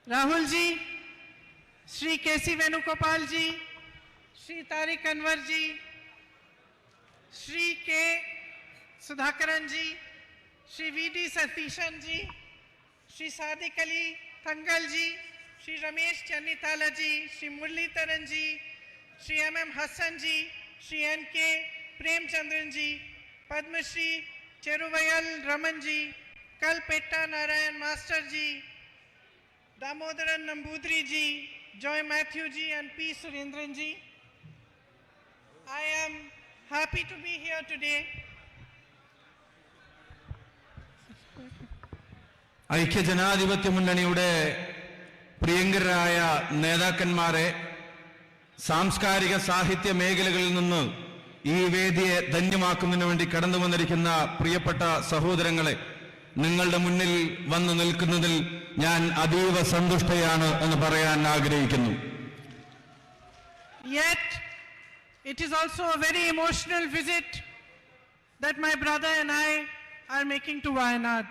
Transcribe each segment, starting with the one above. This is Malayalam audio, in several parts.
Rahul ji, Shri K.C. Venugopal ji, Shri Tariq Anwar ji, Shri K. Sudhakaran ji, Shri V.D. Satishan ji, Shri Sadiq Ali Thangal ji, Shri Ramesh Channitala ji, Shri Murli Taran ji, Shri M.M. Hassan ji, Shri N.K. Prem Chandran ji, Padma Shri Cheruvayal Raman ji, Kalpetta Narayan Master ji, Damodaran Nambudri ji, Joy Matthew ji and P. Surendran ji. I am happy to be here today. ഐക്യജനാധിപത്യ മുന്നണിയുടെ പ്രിയങ്കരായ നേതാക്കന്മാരെ, സാംസ്കാരിക സാഹിത്യ മേഖലകളിൽ നിന്ന് ഈ വേദിയെ ധന്യമാക്കുന്നതിന് വേണ്ടി കടന്നു വന്നിരിക്കുന്ന പ്രിയപ്പെട്ട സഹോദരങ്ങളെ, നിങ്ങളുടെ മുന്നിൽ വന്നു നിൽക്കുന്നതിൽ ഞാൻ അതീവ സന്തുഷ്ടയാണ് എന്ന് പറയാൻ ആഗ്രഹിക്കുന്നു. Yet it is also a very emotional visit that my brother and I are making to Wayanad.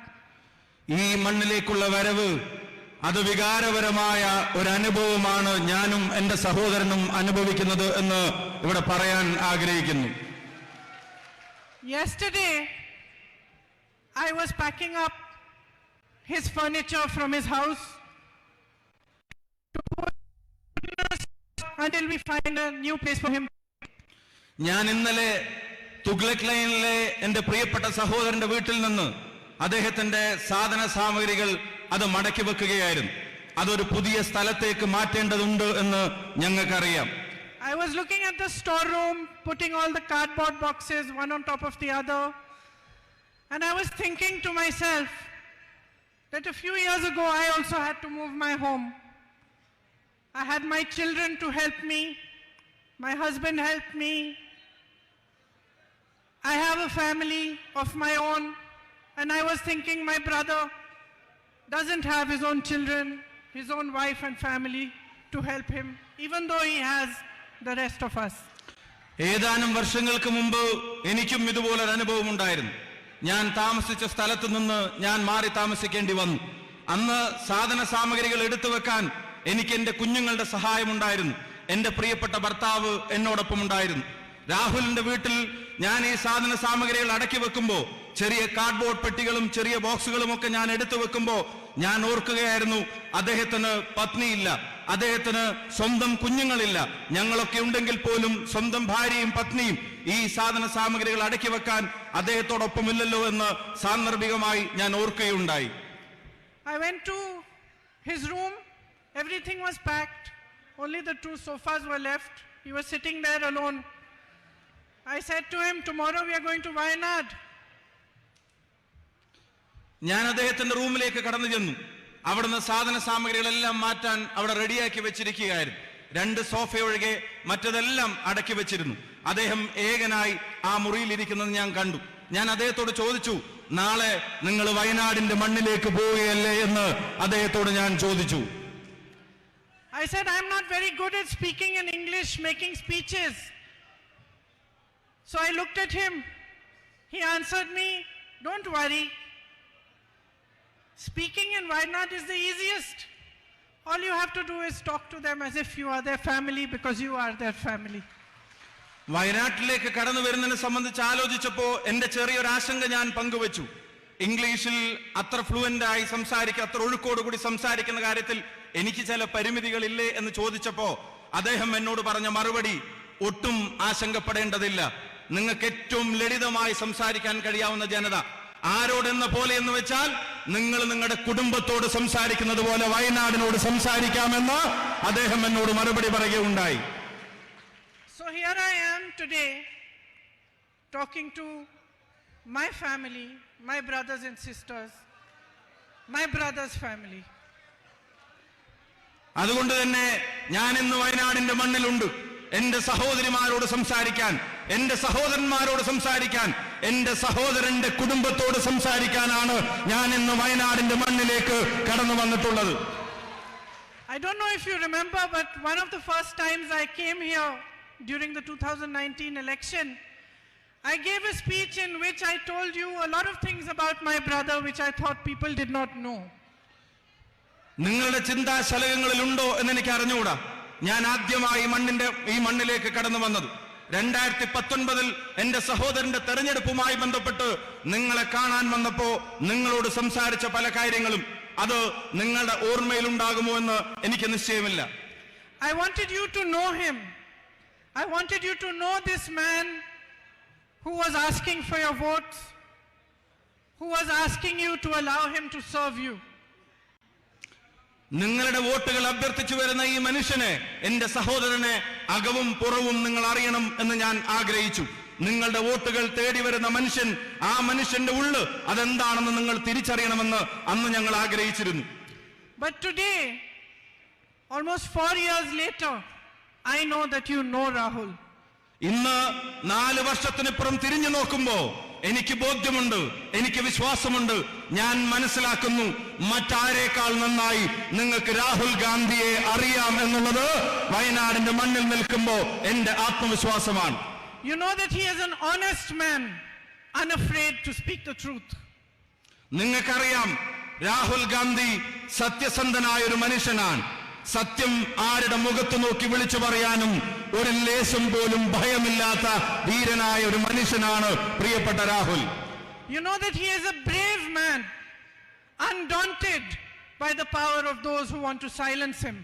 ഈ മണ്ണിലേക്കുള്ള വരവ് അത് വികാരപരമായ ഒരു അനുഭവമാണ് ഞാനും എൻ്റെ സഹോദരനും അനുഭവിക്കുന്നത് എന്ന് ഇവിടെ പറയാൻ ആഗ്രഹിക്കുന്നു. Yesterday I was packing up his furniture from his house to put until we find a new place for him. ഞാൻ ഇന്നലെ തുഗ്ലക് ലൈനിലെ എൻ്റെ പ്രിയപ്പെട്ട സഹോദരന്റെ വീട്ടിൽ നിന്ന് അദ്ദേഹത്തിന്റെ സാധന സാമഗ്രികൾ അത് മടക്കി വെക്കുകയായിരുന്നു. അതൊരു പുതിയ സ്ഥലത്തേക്ക് മാറ്റേണ്ടതുണ്ട് എന്ന് ഞങ്ങൾക്കറിയാം. I was looking at the storeroom, putting all the cardboard boxes one on top of the other, and I was thinking to myself that a few years ago I also had to move my home. I had my children to help me, my husband helped me. I have a family of my own, and I was thinking my brother doesn't have his own children, his own wife and family to help him, even though he has the rest of us. ഏതാനും വർഷങ്ങൾക്ക് മുമ്പ് എനിക്കും ഇതുപോലൊരു അനുഭവം ഉണ്ടായിരുന്നു. ഞാൻ താമസിച്ച സ്ഥലത്ത് നിന്ന് ഞാൻ മാറി താമസിക്കേണ്ടി വന്നു. അന്ന് സാധന സാമഗ്രികൾ എടുത്തു വെക്കാൻ എനിക്ക് എൻ്റെ കുഞ്ഞുങ്ങളുടെ സഹായമുണ്ടായിരുന്നു. എൻ്റെ പ്രിയപ്പെട്ട ഭർത്താവ് എന്നോടൊപ്പം ഉണ്ടായിരുന്നു. രാഹുലിന്റെ വീട്ടിൽ ഞാൻ ഈ സാധന സാമഗ്രികൾ അടക്കി വെക്കുമ്പോൾ, ചെറിയ കാർഡ്ബോർഡ് പെട്ടികളും ചെറിയ ബോക്സുകളും ഒക്കെ ഞാൻ എടുത്തു വെക്കുമ്പോൾ ഞാൻ ഓർക്കുകയായിരുന്നു, അദ്ദേഹത്തിന് പത്നിയില്ല, അദ്ദേഹത്തിന് സ്വന്തം കുഞ്ഞുങ്ങളില്ല. ഞങ്ങളൊക്കെ ഉണ്ടെങ്കിൽ പോലും സ്വന്തം ഭാര്യയും പത്നിയും ഈ സാധന സാമഗ്രികൾ അടക്കി വെക്കാൻ അദ്ദേഹത്തോടൊപ്പമില്ലല്ലോ എന്ന് സാന്ദർഭികമായി ഞാൻ ഓർക്കുകയുണ്ടായി. I went to his room. Everything was packed. Only the 2 sofas were left. He was sitting there alone. I said to him, tomorrow we are going to Wayanad. ഞാൻ അദ്ദേഹത്തിന്റെ റൂമിലേക്ക് കടന്നു ചെന്നു. അവിടുന്ന് സാധന സാമഗ്രികളെല്ലാം മാറ്റാൻ അവിടെ റെഡിയാക്കി വെച്ചിരിക്കുകയായിരുന്നു. 2 സോഫ ഒഴികെ മറ്റതെല്ലാം അടക്കി വെച്ചിരുന്നു. അദ്ദേഹം ഏകനായി ആ മുറിയിലിരിക്കുന്നത് ഞാൻ കണ്ടു. ഞാൻ അദ്ദേഹത്തോട് ചോദിച്ചു, നാളെ നിങ്ങൾ വയനാടിന്റെ മണ്ണിലേക്ക് പോവുകയല്ലേ എന്ന് അദ്ദേഹത്തോട് ഞാൻ ചോദിച്ചു. I said, I'm not very good at speaking in English, making speeches. So I looked at him. He answered me, don't worry. Speaking in Wayanad is the easiest. All you have to do is talk to them as if you are their family, because you are their family. വയനാട്ടിലേക്ക് കടന്നു വരുന്നതിനെ സംബന്ധിച്ച് ആലോചിച്ചപ്പോൾ എൻ്റെ ചെറിയൊരു ആശങ്ക ഞാൻ പങ്കുവച്ചു. ഇംഗ്ലീഷിൽ അത്ര ഫ്ലുവൻ്റ് ആയി സംസാരിക്കുക, അത്ര ഒഴുക്കോടുകൂടി സംസാരിക്കുന്ന കാര്യത്തിൽ എനിക്ക് ചില പരിമിതികളില്ലേ എന്ന് ചോദിച്ചപ്പോൾ അദ്ദേഹം എന്നോട് പറഞ്ഞ മറുപടി, ഒട്ടും ആശങ്കപ്പെടേണ്ടതില്ല, നിങ്ങൾക്ക് ഏറ്റവും ലളിതമായി സംസാരിക്കാൻ കഴിയാവുന്ന ജനത ആരോടെന്ന പോലെ എന്ന് വെച്ചാൽ നിങ്ങൾ നിങ്ങളുടെ കുടുംബത്തോട് സംസാരിക്കുന്നത് പോലെ വയനാടിനോട് സംസാരിക്കാമെന്ന് അദ്ദേഹം എന്നോട് മറുപടി പറയുകയുണ്ടായി. So here I am today talking to my family, my brothers and sisters, my brother's family. അതുകൊണ്ട് തന്നെ ഞാൻ ഇന്ന് വയനാടിന്റെ മണ്ണിലുണ്ട്. എന്റെ സഹോദരിമാരോട് സംസാരിക്കാൻ, എന്റെ സഹോദരന്മാരോട് സംസാരിക്കാൻ, എന്റെ സഹോദരന്റെ കുടുംബത്തോട് സംസാരിക്കാനാണ് ഞാൻ ഇന്ന് വയനാടിന്റെ മണ്ണിലേക്ക് കടന്നു വന്നിട്ടുള്ളത്. I don't know if you remember, but one of the first times I came here during the 2019 election, I gave a speech in which I told you a lot of things about my brother which I thought people did not know. നിങ്ങളുടെ ചിന്താശലകങ്ങളിൽ ഉണ്ടോ എന്ന് എനിക്ക് അറിഞ്ഞുകൂടാ. ഞാൻ ആദ്യമായി ഈ മണ്ണിലേക്ക് കടന്നു വന്നത് 2019 എന്റെ സഹോദരന്റെ തെരഞ്ഞെടുപ്പുമായി ബന്ധപ്പെട്ട് നിങ്ങളെ കാണാൻ വന്നപ്പോ നിങ്ങളോട് സംസാരിച്ച പല കാര്യങ്ങളും അത് നിങ്ങളുടെ ഓർമ്മയിലുണ്ടാകുമോ എന്ന് എനിക്ക് നിശ്ചയമില്ല. I wanted you to know him. I wanted you to know this man who was asking for your votes, who was asking you to allow him to serve you. നിങ്ങളുടെ വോട്ടുകൾ അഭ്യർത്ഥിച്ചു വരുന്ന ഈ മനുഷ്യനെ, എന്റെ സഹോദരനെ അകവും പുറവും നിങ്ങൾ അറിയണം എന്ന് ഞാൻ ആഗ്രഹിച്ചു. നിങ്ങളുടെ വോട്ടുകൾ തേടി വരുന്ന മനുഷ്യൻ, ആ മനുഷ്യന്റെ ഉള്ള് അതെന്താണെന്ന് നിങ്ങൾ തിരിച്ചറിയണമെന്ന് അന്ന് ഞങ്ങൾ ആഗ്രഹിച്ചിരുന്നു. But today, almost 4 years later, I know that you know Rahul. ഇന്ന് 4 വർഷത്തിനിപ്പുറം തിരിഞ്ഞു നോക്കുമ്പോ എനിക്ക് ബോധ്യമുണ്ട്, എനിക്ക് വിശ്വാസമുണ്ട്, ഞാൻ മനസ്സിലാക്കുന്നു മറ്റാരേക്കാൾ നന്നായി നിങ്ങൾക്ക് രാഹുൽ ഗാന്ധിയെ അറിയാം എന്നുള്ളത് വയനാടിന്റെ മണ്ണിൽ നിൽക്കുമ്പോ എന്റെ ആത്മവിശ്വാസമാണ്. You know that he is an honest man, unafraid to speak the truth. നിങ്ങൾക്കറിയാം രാഹുൽ ഗാന്ധി സത്യസന്ധനായ ഒരു മനുഷ്യനാണ്. സത്യം ആരുടെ മുഖത്ത് നോക്കി വിളിച്ചു പറയാനും ഒരു ലേശം പോലും ഭയമില്ലാത്ത ധീരനായ ഒരു മനുഷ്യനാണ് പ്രിയപ്പെട്ട Rahul. You know that he is a brave man, undaunted by the power of those who want to silence him.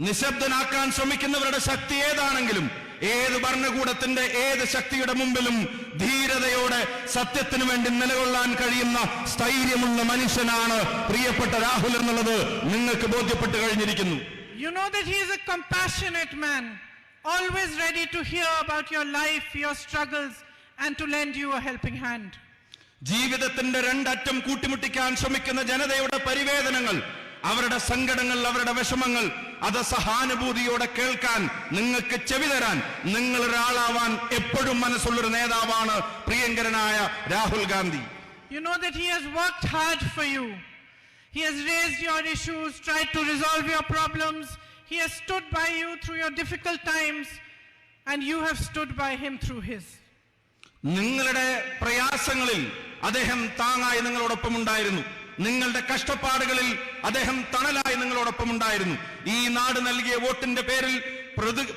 നിശബ്ദനാക്കാൻ ശ്രമിക്കുന്നവരുടെ ശക്തി ഏതാണെങ്കിലും, ഏത് ഭരണകൂടത്തിന്റെ ഏത് ശക്തിയുടെ മുമ്പിലും ധീരതയോടെ സത്യത്തിനു വേണ്ടി നിലകൊള്ളാൻ കഴിയുന്ന സ്ഥൈര്യമുള്ള മനുഷ്യനാണ് പ്രിയപ്പെട്ട രാഹുൽ എന്നുള്ളത് നിങ്ങൾക്ക് ബോധ്യപ്പെട്ട് കഴിഞ്ഞിരിക്കുന്നു. You know that he is a compassionate man, always ready to hear about your life, your struggles, and to lend you a helping hand. ജീവിതത്തിന്റെ രണ്ടറ്റം കൂട്ടിമുട്ടിക്കാൻ ശ്രമിക്കുന്ന ജനതയുടെ പരിവേദനങ്ങൾ, അവരുടെ സങ്കടങ്ങൾ, അവരുടെ വിഷമങ്ങൾ അത് സഹാനുഭൂതിയോടെ കേൾക്കാൻ, നിങ്ങൾക്ക് ചെവി തരാൻ, നിങ്ങൾ ഒരാളാവാൻ എപ്പോഴും മനസ്സുള്ളൊരു നേതാവാണ് പ്രിയങ്കരനായ Rahul Gandhi. You know that he has worked hard for you. He has raised your issues, tried to resolve your problems. He has stood by you through your difficult times, and you have stood by him through his. നിങ്ങളുടെ പ്രയാസങ്ങളിൽ അദ്ദേഹം താങ്ങായി നിങ്ങളോടൊപ്പം ഉണ്ടായിരുന്നു. നിങ്ങളുടെ കഷ്ടപ്പാടുകളിൽ അദ്ദേഹം തണലായി നിങ്ങളോടൊപ്പം ഉണ്ടായിരുന്നു. ഈ നാട് നൽകിയ വോട്ടിന്റെ പേരിൽ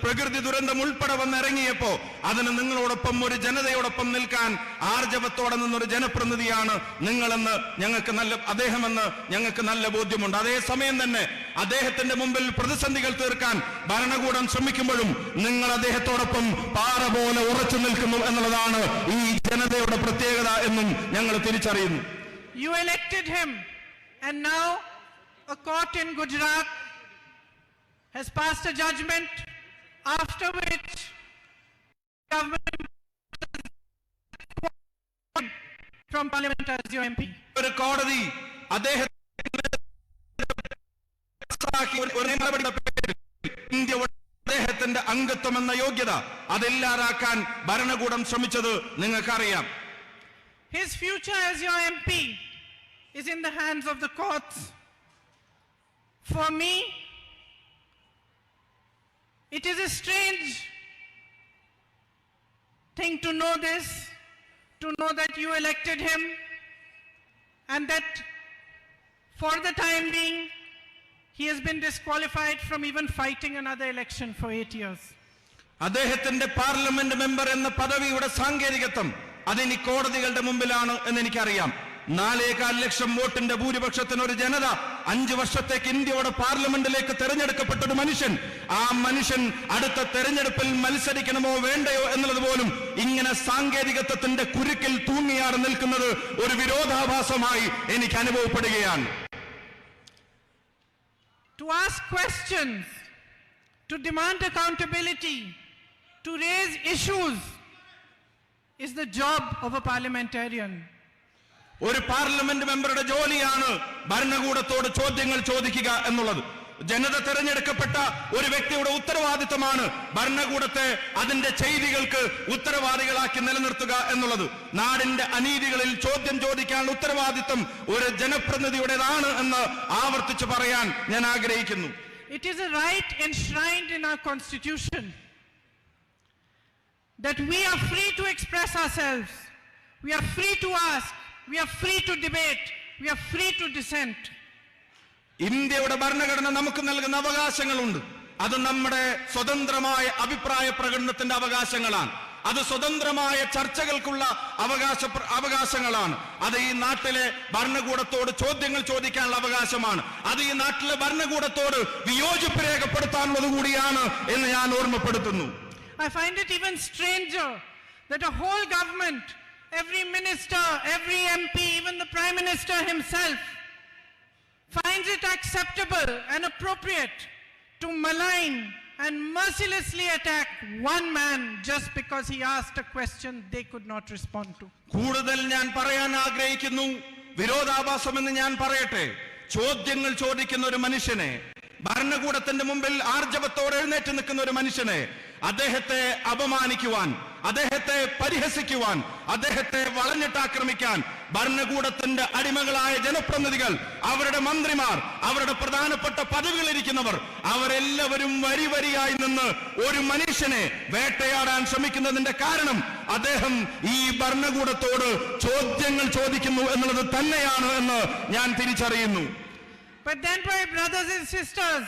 പ്രകൃതി ദുരന്തം ഉൾപ്പെടെ വന്നിറങ്ങിയപ്പോ അതിന് നിങ്ങളോടൊപ്പം ഒരു ജനതയോടൊപ്പം നിൽക്കാൻ ആർജവത്തോടെ നിന്നൊരു ജനപ്രതിനിധിയാണ് നിങ്ങളെന്ന് അദ്ദേഹമെന്ന് ഞങ്ങൾക്ക് നല്ല ബോധ്യമുണ്ട്. അതേസമയം തന്നെ അദ്ദേഹത്തിന്റെ മുമ്പിൽ പ്രതിസന്ധികൾ തീർക്കാൻ ഭരണകൂടം ശ്രമിക്കുമ്പോഴും നിങ്ങൾ അദ്ദേഹത്തോടൊപ്പം പാറ പോലെ ഉറച്ചു നിൽക്കുന്നു എന്നുള്ളതാണ് ഈ ജനതയുടെ പ്രത്യേകത എന്നും ഞങ്ങൾ തിരിച്ചറിയുന്നു. You elected him, and now a court in Gujarat has passed a judgment after which government from parliament as your MP. ഒരു കോടതി അദ്ദേഹത്തിന്റെ അംഗത്വം എന്ന യോഗ്യത അതില്ലാതാക്കാൻ ഭരണകൂടം ശ്രമിച്ചത് നിങ്ങൾക്കറിയാം. His future as your MP is in the hands of the courts. For me, it is a strange thing to know this, to know that you elected him and that for the time being he has been disqualified from even fighting another election for 8 years. അദ്ദേഹത്തിന്റെ പാർലമെന്റ് മെമ്പർ എന്ന പദവിയുടെ സാങ്കേതികത്വം അതിനി കോടതികളുടെ മുമ്പിലാണ് എന്ന് എനിക്കറിയാം. 4.25 ലക്ഷം വോട്ടിന്റെ ഭൂരിപക്ഷത്തിന് ഒരു ജനത 5 വർഷത്തേക്ക് ഇന്ത്യയുടെ പാർലമെന്റിലേക്ക് തെരഞ്ഞെടുക്കപ്പെട്ട ഒരു മനുഷ്യൻ, ആ മനുഷ്യൻ അടുത്ത തെരഞ്ഞെടുപ്പിൽ മത്സരിക്കണമോ വേണ്ടയോ എന്നുള്ളത് പോലും ഇങ്ങനെ സാങ്കേതികത്വത്തിന്റെ കുരുക്കിൽ തൂങ്ങിയാറ് നിൽക്കുന്നത് ഒരു വിരോധാഭാസമായി എനിക്ക് അനുഭവപ്പെടുകയാണ്. To ask questions, to demand accountability, to raise issues is the job of a parliamentarian. ഒരു പാർലമെന്റ് മെമ്പറുടെ ജോലിയാണ് ഭരണകൂടത്തോട് ചോദ്യങ്ങൾ ചോദിക്കുക എന്നുള്ളത്. ജനത തെരഞ്ഞെടുക്കപ്പെട്ട ഒരു വ്യക്തിയുടെ ഉത്തരവാദിത്തമാണ് ഭരണകൂടത്തെ അതിന്റെ ചെയ്തികൾക്ക് ഉത്തരവാദികളാക്കി നിലനിർത്തുക എന്നുള്ളത്. നാടിന്റെ അനീതികളിൽ ചോദ്യം ചോദിക്കാനുള്ള ഉത്തരവാദിത്തം ഒരു ജനപ്രതിനിധിയുടേതാണ് എന്ന് ആവർത്തിച്ച് പറയാൻ ഞാൻ ആഗ്രഹിക്കുന്നു. It is a right enshrined in our constitution that we are free to express ourselves, we are free to ask, we are free to debate, we are free to dissent. ഇന്ത്യയുടെ ഭരണഘടന നമുക്ക് നൽകുന്ന അവകാശങ്ങളുണ്ട്. അത് നമ്മുടെ സ്വതന്ത്രമായ അഭിപ്രായ പ്രകടനത്തിന്റെ അവകാശങ്ങളാണ്. അത് സ്വതന്ത്രമായ ചർച്ചകൾക്കുള്ള അവകാശങ്ങളാണ്. അത് ഈ നാട്ടിലെ ഭരണകൂടത്തോട് ചോദ്യങ്ങൾ ചോദിക്കാനുള്ള അവകാശമാണ്. അത് ഈ നാട്ടിലെ ഭരണകൂടത്തോട് വിയോജിപ്പ് രേഖപ്പെടുത്താനുള്ളത് കൂടിയാണ് എന്ന് ഞാൻ ഓർമ്മപ്പെടുത്തുന്നു. I find it even stranger that a whole government, every minister, every MP, even the Prime Minister himself, finds it acceptable and appropriate to malign and mercilessly attack one man just because he asked a question they could not respond to. കൂടുതൽ ഞാൻ പറയാൻ ആഗ്രഹിക്കുന്നു, വിരോധാഭാസമെന്ന് ഞാൻ പറയട്ടെ. ചോദ്യങ്ങൾ ചോദിക്കുന്ന ഒരു മനുഷ്യനെ, ഭരണകൂടത്തിന്റെ മുമ്പിൽ ആർജവത്തോടെ എഴുന്നേറ്റ് നിൽക്കുന്ന ഒരു മനുഷ്യനെ അദ്ദേഹത്തെ അപമാനിക്കുവാൻ, അദ്ദേഹത്തെ പരിഹസിക്കുവാൻ, അദ്ദേഹത്തെ വളഞ്ഞിട്ടാക്രമിക്കാൻ ഭരണകൂടത്തിന്റെ അടിമകളായ ജനപ്രതിനിധികൾ, അവരുടെ മന്ത്രിമാർ, അവരുടെ പ്രധാനപ്പെട്ട പദവികളിരിക്കുന്നവർ, അവരെല്ലാവരും വരിവരിയായി നിന്ന് ഒരു മനുഷ്യനെ വേട്ടയാടാൻ ശ്രമിക്കുന്നതിന്റെ കാരണം അദ്ദേഹം ഈ ഭരണകൂടത്തോട് ചോദ്യങ്ങൾ ചോദിക്കുന്നു എന്നുള്ളത് തന്നെയാണ് എന്ന് ഞാൻ തിരിച്ചറിയുന്നു. But then, my brothers and sisters,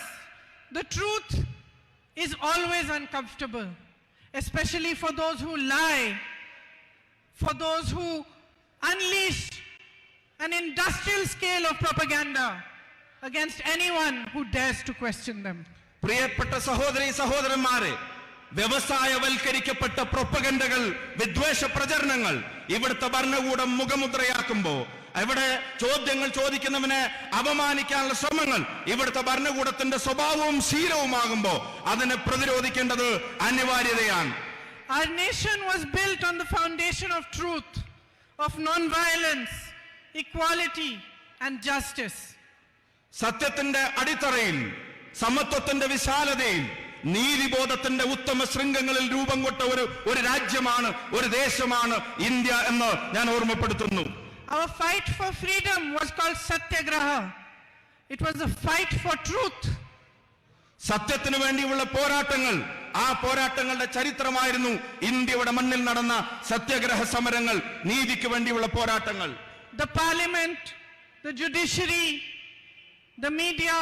the truth is always uncomfortable, especially for those who lie, for those who unleash an industrial scale of propaganda against anyone who dares to question them. പ്രിയപ്പെട്ട സഹോദരീ സഹോദരന്മാരെ, വ്യവസായവൽക്കരിക്കപ്പെട്ട പ്രൊപ്പഗൻഡകൾ, വിദ്വേഷ പ്രചരണങ്ങൾ ഇവിടുത്തെ ഭരണകൂടം മുഖമുദ്രയാക്കുമ്പോ, ഇവിടെ ചോദ്യങ്ങൾ ചോദിക്കുന്നവനെ അപമാനിക്കാനുള്ള ശ്രമങ്ങൾ ഇവിടുത്തെ ഭരണകൂടത്തിന്റെ സ്വഭാവവും ശീലവുമാകുമ്പോ അതിനെ പ്രതിരോധിക്കേണ്ടത് അനിവാര്യതയാണ്. Our nation was built on the foundation of truth, of non-violence, equality and justice. സത്യത്തിന്റെ അടിത്തറയിൽ, സമത്വത്തിന്റെ വിശാലതയിൽ, നീതിബോധത്തിന്റെ ഉത്തമ ശൃംഖങ്ങളിൽ രൂപം കൊണ്ട ഒരു രാജ്യമാണ്, ഒരു ദേശമാണ് ഇന്ത്യ എന്ന് ഞാൻ ഓർമ്മപ്പെടുത്തുന്നു. Our fight for freedom was called Satyagraha. It was a fight for truth. സത്യത്തിനു വേണ്ടിയുള്ള പോരാട്ടങ്ങൾ, ആ പോരാട്ടങ്ങളുടെ ചരിത്രമായിരുന്നു ഇന്ത്യയുടെ മണ്ണിൽ നടന്ന സത്യാഗ്രഹ സമരങ്ങൾ, നീതിക്ക് വേണ്ടിയുള്ള പോരാട്ടങ്ങൾ. The parliament, the judiciary, the media,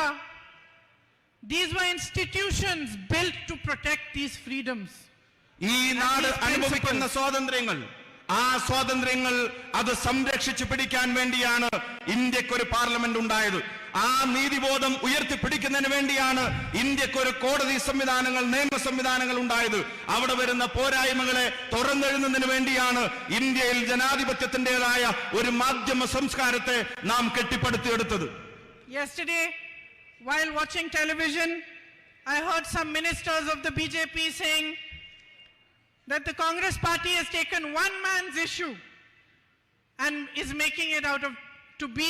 these were institutions built to protect these freedoms. ഈ നാട് അനുഭവിക്കുന്ന സ്വാതന്ത്ര്യങ്ങൾ, ആ സ്വാതന്ത്ര്യങ്ങൾ അത് സംരക്ഷിച്ചു പിടിക്കാൻ വേണ്ടിയാണ് ഇന്ത്യക്കൊരു പാർലമെന്റ് ഉണ്ടായത്. ആ നീതിബോധം ഉയർത്തിപ്പിടിക്കുന്നതിന് വേണ്ടിയാണ് ഇന്ത്യക്കൊരു കോടതി സംവിധാനങ്ങൾ, നിയമ സംവിധാനങ്ങൾ ഉണ്ടായത്. അവിടെ വരുന്ന പോരായ്മകളെ തുറന്നെഴുതുന്നതിന് വേണ്ടിയാണ് ഇന്ത്യയിൽ ജനാധിപത്യത്തിന്റേതായ ഒരു മാധ്യമ സംസ്കാരത്തെ നാം കെട്ടിപ്പടുത്തിയെടുത്തത്. Yesterday, while watching television, I heard some ministers of the BJP saying that the Congress party has taken one man's issue and is making it out of to be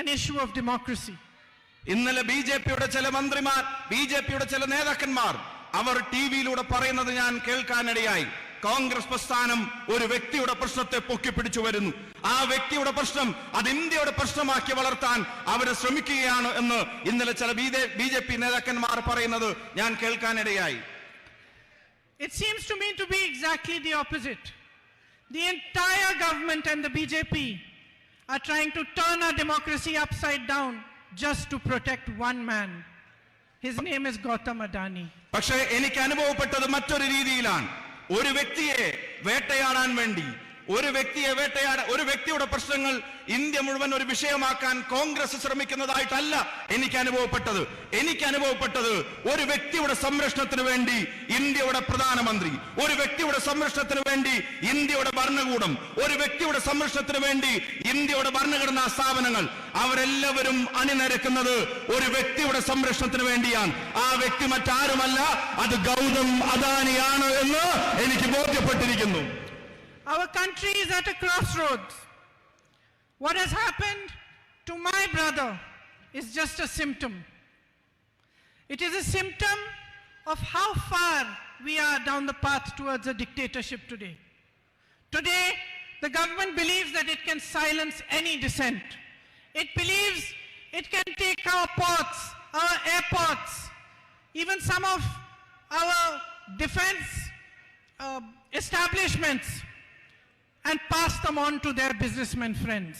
an issue of democracy. ഇന്നലെ ബിജെപിയുടെ ചില മന്ത്രിമാർ, ബിജെപിയുടെ ചില നേതാക്കന്മാർ അവർ ടിവിയിലൂടെ പറയുന്നത് ഞാൻ കേൾക്കാനിടയായി. കോൺഗ്രസ് പ്രസ്ഥാനം ഒരു വ്യക്തിയുടെ പ്രശ്നത്തെ പൊക്കിപ്പിടിച്ചു വരുന്നു, ആ വ്യക്തിയുടെ പ്രശ്നം അത് ഇന്ത്യയുടെ പ്രശ്നമാക്കി വളർത്താൻ അവർ ശ്രമിക്കുകയാണ് എന്ന് ഇന്നലെ ചില ബിജെപി നേതാക്കന്മാർ പറയുന്നത് ഞാൻ കേൾക്കാനിടയായി. It seems to me to be exactly the opposite. The entire government and the BJP are trying to turn our democracy upside down just to protect one man. His name is Gautam Adani. പക്ഷേ എനിക്ക് അനുഭവപ്പെട്ടത് മറ്റൊരു രീതിയിലാണ്. ഒരു വ്യക്തിയെ വേട്ടയാടാൻ വേണ്ടി, ഒരു വ്യക്തിയുടെ പ്രശ്നങ്ങൾ ഇന്ത്യ മുഴുവൻ ഒരു വിഷയമാക്കാൻ കോൺഗ്രസ് ശ്രമിക്കുന്നതായിട്ടല്ല എനിക്ക് അനുഭവപ്പെട്ടത് ഒരു വ്യക്തിയുടെ സംരക്ഷണത്തിന് വേണ്ടി ഇന്ത്യയുടെ പ്രധാനമന്ത്രി, ഒരു വ്യക്തിയുടെ സംരക്ഷണത്തിന് വേണ്ടി ഇന്ത്യയുടെ ഭരണകൂടം, ഒരു വ്യക്തിയുടെ സംരക്ഷണത്തിന് വേണ്ടി ഇന്ത്യയുടെ ഭരണഘടനാ സ്ഥാപനങ്ങൾ അവരെല്ലാവരും അണിനിരക്കുന്നത് ഒരു വ്യക്തിയുടെ സംരക്ഷണത്തിന് വേണ്ടിയാണ്. ആ വ്യക്തി മറ്റാരുമല്ല, അത് ഗൗതം അദാനിയാണ് എന്ന് എനിക്ക് ബോധ്യപ്പെട്ടിരിക്കുന്നു. Our country is at a crossroads. What has happened to my brother is just a symptom. It is a symptom of how far we are down the path towards a dictatorship today. Today, the government believes that it can silence any dissent. It believes it can take our ports, our airports, even some of our defense establishments, and pass them on to their businessmen friends.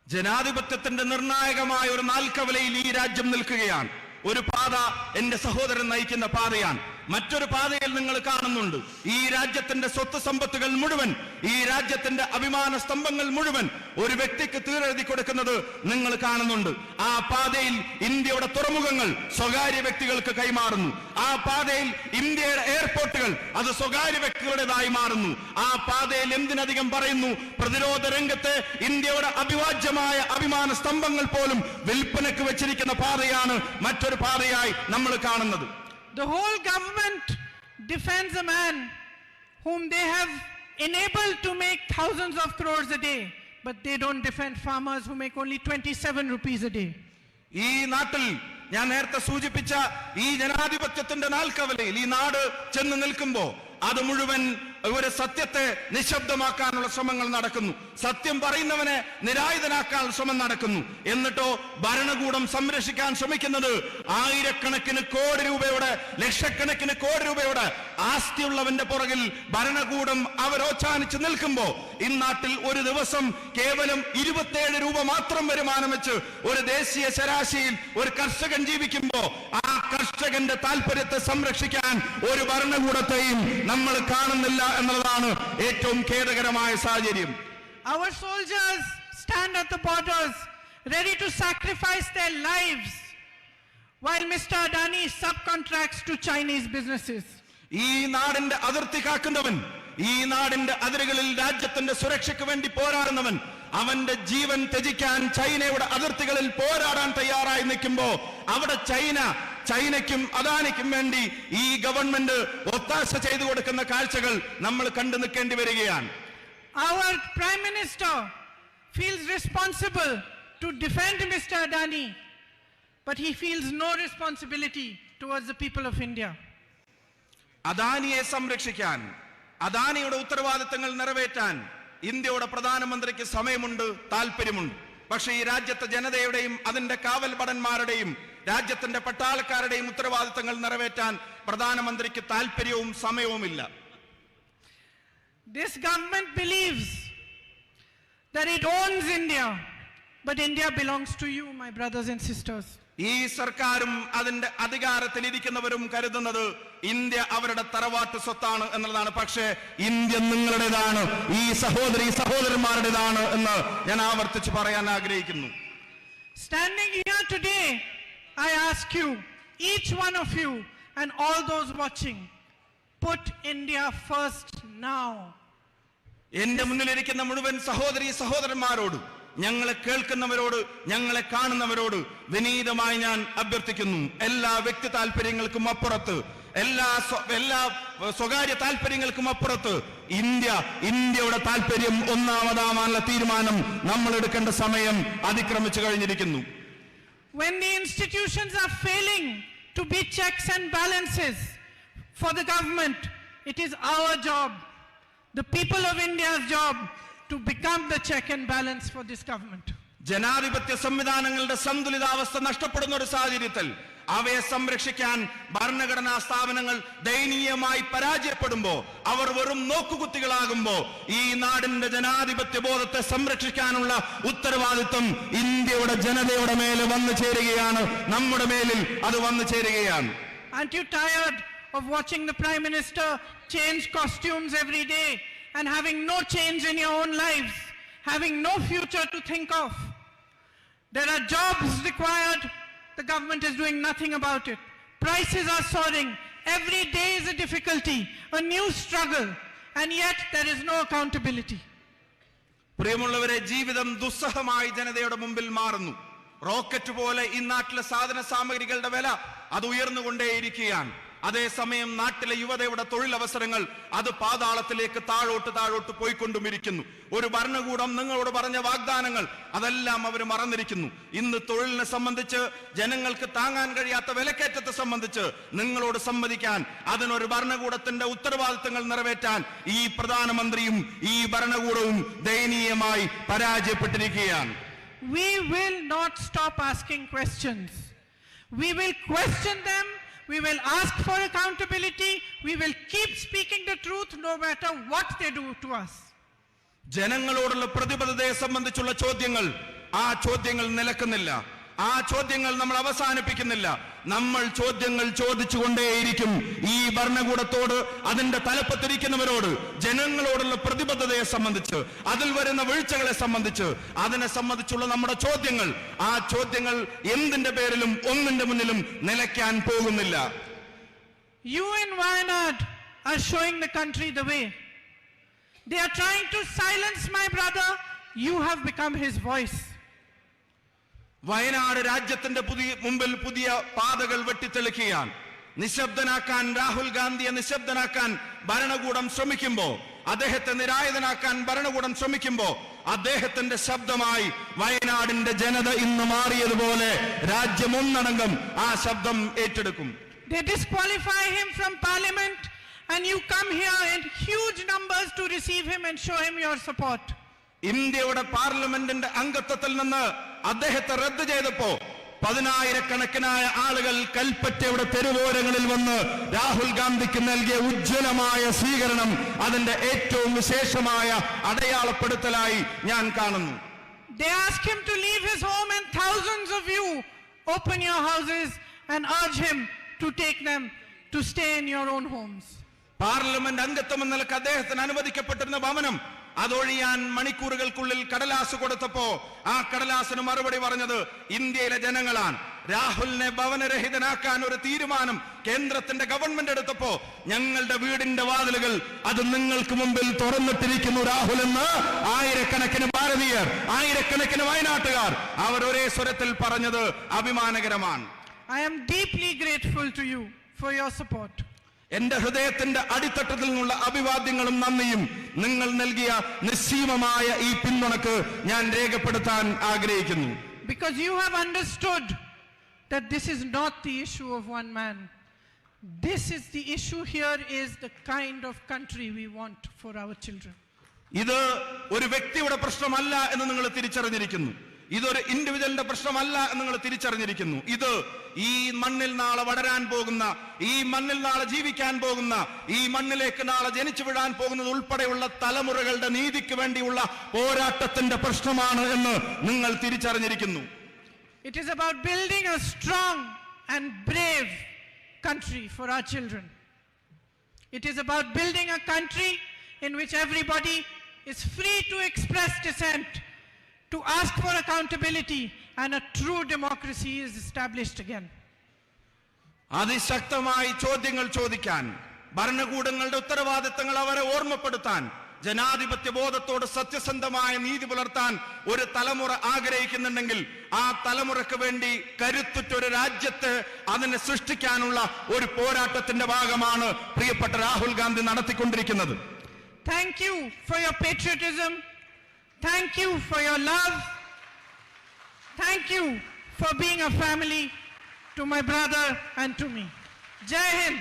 ജനാധിപത്യത്തിന്റെ നിർണായകമായ ഒരു നാൽക്കവലയിൽ ഈ രാജ്യം നിൽക്കുകയാണ്. ഒരു പാത എന്റെ സഹോദരൻ നയിക്കുന്ന പാതയാണ്. മറ്റൊരു പാതയിൽ നിങ്ങൾ കാണുന്നുണ്ട് ഈ രാജ്യത്തിന്റെ സ്വത്ത് സമ്പത്തുകൾ മുഴുവൻ, ഈ രാജ്യത്തിന്റെ അഭിമാന സ്തംഭങ്ങൾ മുഴുവൻ ഒരു വ്യക്തിക്ക് തീരെഴുതി കൊടുക്കുന്നത് നിങ്ങൾ കാണുന്നുണ്ട്. ആ പാതയിൽ ഇന്ത്യയുടെ തുറമുഖങ്ങൾ സ്വകാര്യ വ്യക്തികൾക്ക് കൈമാറുന്നു. ആ പാതയിൽ ഇന്ത്യയുടെ എയർപോർട്ടുകൾ അത് സ്വകാര്യ വ്യക്തികളുടേതായി മാറുന്നു. ആ പാതയിൽ എന്തിനധികം പറയുന്നു, പ്രതിരോധ രംഗത്തെ ഇന്ത്യയുടെ അഭിവാജ്യമായ അഭിമാന സ്തംഭങ്ങൾ പോലും വിൽപ്പനക്ക് വെച്ചിരിക്കുന്ന പാതയാണ് മറ്റൊരു പാതയായി നമ്മൾ കാണുന്നത്. The whole government defends a man whom they have enabled to make thousands of crores a day, but they don't defend farmers who make only 27 rupees a day. ഈ നാട്ടിൽ ഞാൻ നേരത്തെ സൂചിപ്പിച്ച ഈ ജനാധിപത്യത്തിന്റെ നാൽക്കവലയിൽ ഈ നാട് ചെന്ന് നിൽക്കുമ്പോ അത് മുഴുവൻ ഒരു സത്യത്തെ നിശബ്ദമാക്കാനുള്ള ശ്രമങ്ങൾ നടക്കുന്നു. സത്യം പറയുന്നവനെ നിരായുധനാക്കാനുള്ള ശ്രമം നടക്കുന്നു. എന്നിട്ടോ ഭരണകൂടം സംരക്ഷിക്കാൻ ശ്രമിക്കുന്നത് ആയിരക്കണക്കിന് കോടി രൂപയുടെ, ലക്ഷക്കണക്കിന് കോടി രൂപയുടെ ആസ്തിയുള്ളവന്റെ പുറകിൽ ഭരണകൂടം അവരോച്ചാനിച്ച് നിൽക്കുമ്പോ ഇന്നാട്ടിൽ ഒരു ദിവസം കേവലം 27 രൂപ മാത്രം വരുമാനം വെച്ച് ഒരു ദേശീയ ശരാശരിയിൽ ഒരു കർഷകൻ ജീവിക്കുമ്പോ ആ കർഷകന്റെ താല്പര്യത്തെ സംരക്ഷിക്കാൻ ഒരു ഭരണകൂടത്തെയും നമ്മൾ കാണുന്നില്ല എന്നുള്ളതാണ് ഏറ്റവും ഖേദകരമായ സാഹചര്യം. Our soldiers stand at the borders ready to sacrifice their lives while Mr. Adani subcontracts to Chinese businesses. ഈ നാടിന്റെ അതിർത്തി കാക്കുന്നവൻ, ഈ നാടിന്റെ അതിരുകളിൽ രാജ്യത്തിന്റെ സുരക്ഷയ്ക്ക് വേണ്ടി പോരാടുന്നവൻ, അവന്റെ ജീവൻ ത്യജിക്കാൻ ചൈനയുടെ അതിർത്തികളിൽ പോരാടാൻ തയ്യാറായി നിൽക്കുമ്പോ അവിടെ ചൈനയ്ക്കും അദാനിക്കും വേണ്ടി ഈ ഗവൺമെന്റ് ഒത്താശ ചെയ്തു കൊടുക്കുന്ന കാഴ്ചകൾ നമ്മൾ കണ്ടു നിൽക്കേണ്ടി വരികയാണ്. Our Prime Minister feels responsible to defend Mr. Adani, but he feels no responsibility towards the people of India. അദാനിയെ സംരക്ഷിക്കാൻ, അദാനിയുടെ ഉത്തരവാദിത്തങ്ങൾ നിറവേറ്റാൻ ഇന്ത്യയുടെ പ്രധാനമന്ത്രിക്ക് സമയമുണ്ട്, താല്പര്യമുണ്ട്. പക്ഷേ ഈ രാജ്യത്തെ ജനതയുടെയും അതിന്റെ കാവൽ ഭടന്മാരുടെയും രാജ്യത്തിന്റെ പട്ടാളക്കാരുടെയും ഉത്തരവാദിത്തങ്ങൾ നിറവേറ്റാൻ പ്രധാനമന്ത്രിക്ക് താല്പര്യവും സമയവുമില്ല. This government believes that it owns India, but India belongs to you, my brothers and sisters. ഈ സർക്കാരും അതിന്റെ അധികാരത്തിൽ ഇരിക്കുന്നവരും കരുതുന്നത് ഇന്ത്യ അവരുടെ തറവാട്ട് സ്വത്താണ് എന്നുള്ളതാണ്. പക്ഷേ ഇന്ത്യ നിങ്ങളുടേതാണ്, ഈ സഹോദരന്മാരുടേതാണ് എന്ന് ഞാൻ ആവർത്തിച്ച് പറയാൻ ആഗ്രഹിക്കുന്നു. Standing here today, I ask you, each one of you and all those watching, put India first now. എന്റെ മുന്നിലിരിക്കുന്ന മുഴുവൻ സഹോദരന്മാരോട്, ഞങ്ങളെ കേൾക്കുന്നവരോട്, ഞങ്ങളെ കാണുന്നവരോട് വിനീതമായി ഞാൻ അഭ്യർത്ഥിക്കുന്നു, എല്ലാ വ്യക്തി താല്പര്യങ്ങൾക്കും അപ്പുറത്ത്, എല്ലാ സ്വകാര്യ താല്പര്യങ്ങൾക്കും അപ്പുറത്ത് ഇന്ത്യയുടെ താല്പര്യം ഒന്നാമതാവാനുള്ള തീരുമാനം നമ്മൾ എടുക്കേണ്ട സമയം അതിക്രമിച്ചു കഴിഞ്ഞിരിക്കുന്നു. When the institutions are failing to be checks and balances for the government, it is our job, the people of India's job, to become the check and balance for this government. ജനാധിപത്യ സംവിധാനങ്ങളുടെ സന്തുലിതാവസ്ഥ നഷ്ടപ്പെടുന്ന ഒരു സാഹചര്യത്തിൽ അവയെ സംരക്ഷിക്കാൻ ഭരണഘടനാ സ്ഥാപനങ്ങൾ ദയനീയമായി പരാജയപ്പെടുമ്പോ, അവർ വെറും നോക്കുകുത്തികളാകുമ്പോ ഈ നാടിന്റെ ജനാധിപത്യ ബോധത്തെ സംരക്ഷിക്കാനുള്ള ഉത്തരവാദിത്വം ഇന്ത്യയുടെ ജനതയുടെ മേലെ വന്നു ചേരുകയാണ്, നമ്മുടെ മേലിൽ അത് വന്നു ചേരുകയാണ്. Aren't you tired of watching the Prime Minister change costumes every day and having no change in your own lives, having no future to think of? There are jobs required. The government is doing nothing about it. Prices are soaring. Every day is a difficulty, a new struggle, and yet there is no accountability. പ്രിയമുള്ളവരെ, ജീവിതം ദുസ്സഹമായി ജനതയുടെ മുമ്പിൽ മാറുന്നു. റോക്കറ്റ് പോലെ ഈ നാട്ടിലെ സാധന സാമഗ്രികളുടെ വില അത് ഉയർന്നുകൊണ്ടേയിരിക്കുകയാണ്. അതേസമയം നാട്ടിലെ യുവതയുടെ തൊഴിലവസരങ്ങൾ അത് പാതാളത്തിലേക്ക് താഴോട്ട് പോയിക്കൊണ്ടുമിരിക്കുന്നു. ഒരു ഭരണകൂടം നിങ്ങളോട് പറഞ്ഞ വാഗ്ദാനങ്ങൾ അതെല്ലാം അവർ മറന്നിരിക്കുന്നു. ഇന്ന് തൊഴിലിനെ സംബന്ധിച്ച്, ജനങ്ങൾക്ക് താങ്ങാൻ കഴിയാത്ത വിലക്കയറ്റത്തെ സംബന്ധിച്ച് നിങ്ങളോട് സമ്മതിക്കാൻ, അതിനൊരു ഭരണകൂടത്തിന്റെ ഉത്തരവാദിത്തങ്ങൾ നിറവേറ്റാൻ ഈ പ്രധാനമന്ത്രിയും ഈ ഭരണകൂടവും ദയനീയമായി പരാജയപ്പെട്ടിരിക്കുകയാണ്. We will not stop asking questions. We will question them. We will ask for accountability. We will keep speaking the truth no matter what they do to us. ജനങ്ങളോടുള്ള പ്രതിബദ്ധതയെ സംബന്ധിച്ചുള്ള ചോദ്യങ്ങൾ ആ ചോദ്യങ്ങൾ നിലക്കുന്നില്ല. ആ ചോദ്യങ്ങൾ നമ്മൾ അവസാനിപ്പിക്കുന്നില്ല. നമ്മൾ ചോദ്യങ്ങൾ ചോദിച്ചുകൊണ്ടേയിരിക്കും. ഈ ഭരണകൂടത്തോട്, അതിന്റെ തലപ്പത്തിരിക്കുന്നവരോട്, ജനങ്ങളോടുള്ള പ്രതിബദ്ധതയെ സംബന്ധിച്ച്, അതിൽ വരുന്ന വീഴ്ചകളെ സംബന്ധിച്ച്, അതിനെ സംബന്ധിച്ചുള്ള നമ്മുടെ ചോദ്യങ്ങൾ, ആ ചോദ്യങ്ങൾ എന്തിന്റെ പേരിലും ഒന്നിന്റെ മുന്നിലും നിലയ്ക്കാൻ പോകുന്നില്ല. You in Wayanad are showing the country the way. They are trying to silence my brother. You have become his voice. Wayanad രാജ്യത്തിന്റെ മുമ്പിൽ പുതിയ പാതകൾ വെട്ടിത്തെളിക്കുകയാണ്. നിശബ്ദനാക്കാൻ, രാഹുൽ ഗാന്ധിയെ നിശബ്ദനാക്കാൻ ഭരണകൂടം ശ്രമിക്കുമ്പോ, അദ്ദേഹത്തെ നിരായുധനാക്കാൻ ഭരണകൂടം ശ്രമിക്കുമ്പോ, അദ്ദേഹത്തിന്റെ ശബ്ദമായി വയനാടിന്റെ ജനത ഇന്ന് മാറിയതുപോലെ രാജ്യം ഒന്നടങ്കം ആ ശബ്ദം ഏറ്റെടുക്കും. They disqualify him from parliament and you come here in huge numbers to receive him and show him your support. ഇന്ത്യയുടെ പാർലമെന്റിന്റെ അംഗത്വത്തിൽ നിന്ന് അദ്ദേഹത്തെ റദ്ദ് ചെയ്തപ്പോ 10,000-കണക്കിനായ ആളുകൾ കൽപ്പറ്റയുടെ തെരുവോരങ്ങളിൽ വന്ന് രാഹുൽ ഗാന്ധിക്ക് നൽകിയ ഉജ്ജ്വലമായ സ്വീകരണം അതിന്റെ ഏറ്റവും വിശേഷമായ അടയാളപ്പെടുത്തലായി ഞാൻ കാണുന്നു. They ask him to leave his home and thousands of you open your houses and urge him to take them to stay in your own homes. Parliament അംഗത്വം എന്ന നിലക്ക് അദ്ദേഹത്തിന് അനുവദിക്കപ്പെട്ടിരുന്ന ഭവനം അതൊഴിയാൻ മണിക്കൂറുകൾക്കുള്ളിൽ കടലാസ് കൊടുത്തപ്പോ ആ കടലാസിന് മറുപടി പറഞ്ഞത് ഇന്ത്യയിലെ ജനങ്ങളാണ്. രാഹുലിനെ ഭവനരഹിതനാക്കാൻ ഒരു തീരുമാനം കേന്ദ്രത്തിന്റെ ഗവൺമെന്റ് എടുത്തപ്പോ ഞങ്ങളുടെ വീടിന്റെ വാതിലുകൾ അത് നിങ്ങൾക്ക് മുമ്പിൽ തുറന്നിട്ടിരിക്കുന്നു രാഹുൽ എന്ന് ആയിരക്കണക്കിന് ഭാരതീയർ, ആയിരക്കണക്കിന് വയനാട്ടുകാർ അവർ ഒരേ സ്വരത്തിൽ പറഞ്ഞത് അഭിമാനകരമാണ്. I am deeply grateful to you for your support. എന്റെ ഹൃദയത്തിന്റെ അടിത്തട്ടത്തിൽ നിന്നുള്ള അഭിവാദ്യങ്ങളും നന്ദിയും നിങ്ങൾ നൽകിയ നിസ്സീമമായ ഈ പിന്തുണക്ക് ഞാൻ രേഖപ്പെടുത്താൻ ആഗ്രഹിക്കുന്നു. Because you have understood that this is not the issue of one man. This is the issue here is the kind of country we want for our children. ഇത് ഒരു വ്യക്തിയുടെ പ്രശ്നമല്ല എന്ന് നിങ്ങൾ തിരിച്ചറിഞ്ഞിരിക്കുന്നു. ഇതൊരു ഇൻഡിവിജ്വലിന്റെ പ്രശ്നമല്ല എന്ന് നിങ്ങൾ തിരിച്ചറിഞ്ഞിരിക്കുന്നു. ഇത് ഈ മണ്ണിൽ നാളെ വളരാൻ പോകുന്ന, ഈ മണ്ണിൽ നാളെ ജീവിക്കാൻ പോകുന്ന, ഈ മണ്ണിലേക്ക് നാളെ ജനിച്ചു വീഴാൻ പോകുന്നത് ഉൾപ്പെടെയുള്ള തലമുറകളുടെ നീതിക്ക് വേണ്ടിയുള്ള പോരാട്ടത്തിന്റെ പ്രശ്നമാണ് എന്ന് നിങ്ങൾ തിരിച്ചറിഞ്ഞിരിക്കുന്നു. It is about building a strong and brave country for our children. It is about building a country in which everybody is free to express dissent, to ask for accountability, and a true democracy is established again. അതിശക്തമായി ചോദ്യങ്ങൾ ചോദിക്കാൻ, ഭരണകൂടങ്ങളുടെ ഉത്തരവാദിത്തങ്ങൾ അവരെ ഓർമ്മപ്പെടുത്താൻ, ജനാധിപത്യ ബോധത്തോട് സത്യസന്ധമായ നീതി പുലർത്താൻ ഒരു തലമുറ ആഗ്രഹിക്കുന്നുണ്ടെങ്കിൽ ആ തലമുറയ്ക്ക് വേണ്ടി കരുത്തുറ്റൊരു രാജ്യത്ത് അതിനെ സൃഷ്ടിക്കാനുള്ള ഒരു പോരാട്ടത്തിന്റെ ഭാഗമാണ് പ്രിയപ്പെട്ട രാഹുൽ ഗാന്ധി നടത്തിക്കൊണ്ടിരിക്കുന്നത്. Thank you for your patriotism. Thank you for your love. Thank you for being a family to my brother and to me. Jai Hind.